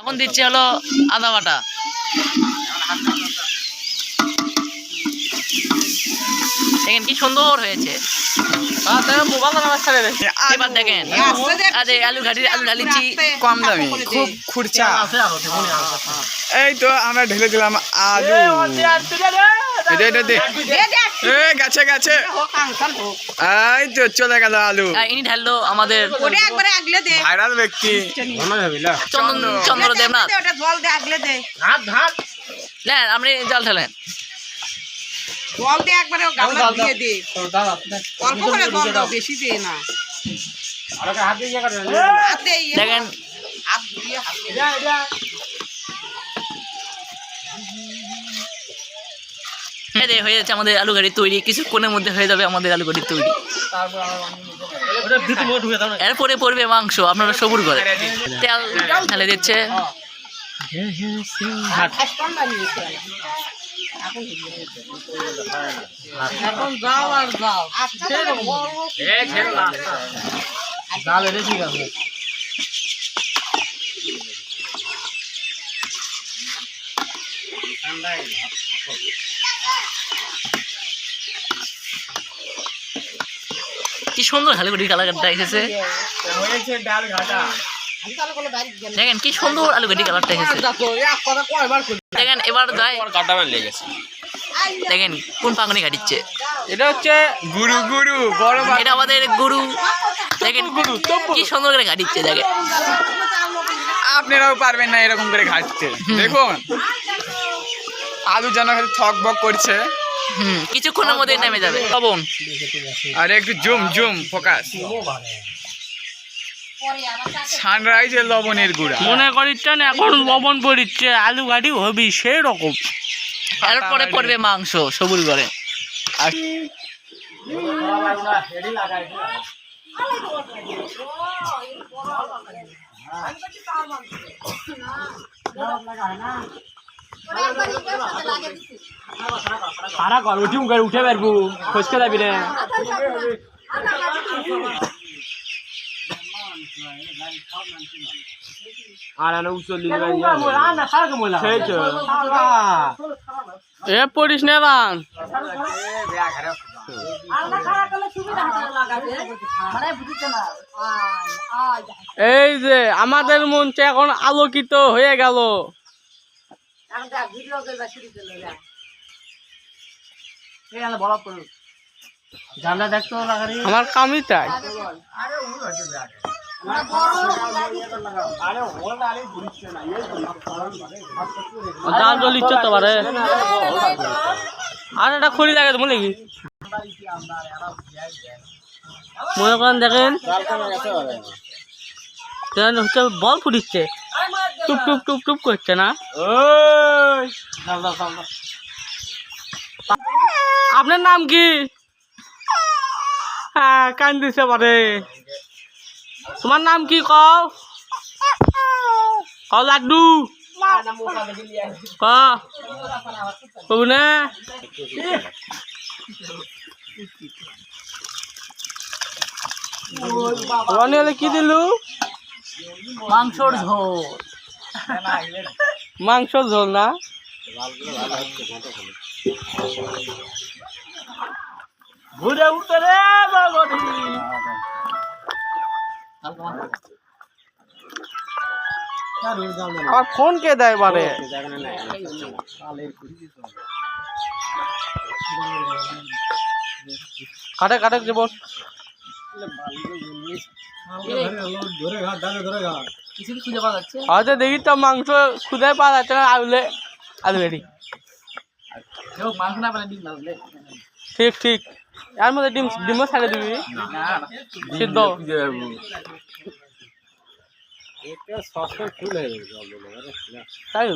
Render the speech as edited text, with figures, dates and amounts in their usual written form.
এখন দিচ্ছি হলো আদা বাটা। দেখেন কি সুন্দর হয়েছে। এবার দেখেন আলু ঢালিছি কম দামি খুব খুরচা। এই তো আমরা ঢেলে দিলাম আলু। গেছে গেছে এই তো চলে গেল আলু। ইনি ঢাললো আমাদের ভাইরাল ব্যক্তি চন্দ্র দেবনাথ। আপনি জল ঢালেন। জল দিয়ে একবারে গামলা দিয়ে দে, অল্প করে জল দাও, বেশি দে না। দেখেন হয়ে যাচ্ছে আমাদের আলু গাড়ি তৈরি। কিছুক্ষণের মধ্যে হয়ে যাবে আমাদের আলু গাড়ি তৈরি। এরপরে পড়বে মাংস। আপনারা সবুর করে তেল ঢালে দিচ্ছে। এখন যাও আর যাও। কি সুন্দর আলুগুড়ি কালারটা এসেছে। দেখেন কি সুন্দর আলুগুড়ি কালারটা এসেছে। দেখেন এবার যায় দেখেন কোন পাঙ্গনি কাটিচ্ছে। এটা হচ্ছে গুরু গুরু বড়। এটা আমাদের গুরু। দেখেন কি সুন্দর করে কাটিচ্ছে। দেখেন আপনারাও পারবেন না এরকম করে ঘাটতে। দেখুন আলু যেন থক বক করছে। কিছুক্ষণের মধ্যে নেমে যাবে লবণ। আর একটু জুম জুম ফোকাস। সানরাইজের লবণের গুঁড়া মনে করিচ্ছেন এখন লবণ পড়িচ্ছে, আলু গাড়ি হবি সেই রকম। এরপরে পড়বে মাংস সবুজ করে। উঠে পারবো খোঁজকে যাবি রে। এ পড়িস না রান। এই যে আমাদের মঞ্চে এখন আলোকিত হয়ে গেল। আমার কামই তাই। জাল জল ইচ্ছে তো পারে। আর এটা খড়ি লাগে মনে কি মনে করেন। দেখেন হচ্ছে বল ফুটিচ্ছে, টুপ টুপ টুপ টুপ করছে না। আপনার নাম কি? হ্যাঁ কান দিছে পারে। তোমার নাম কি কও? কও লাড্ডু কবু না। রনি হলে কি দিলু? মাংসর ঝোল। মাংসর ঝোল না। ঘুরে উঠে রে আমার ফোন কে দেয় বারে। কাটে কাটে জীবন। আচ্ছা দেখি তো মাংস খুদে পাওয়া যাচ্ছে না। আলুলে আলু রেডি। ঠিক ঠিক। এর মধ্যে ডিমও ছাড়ে দিবি সিদ্ধ। তাই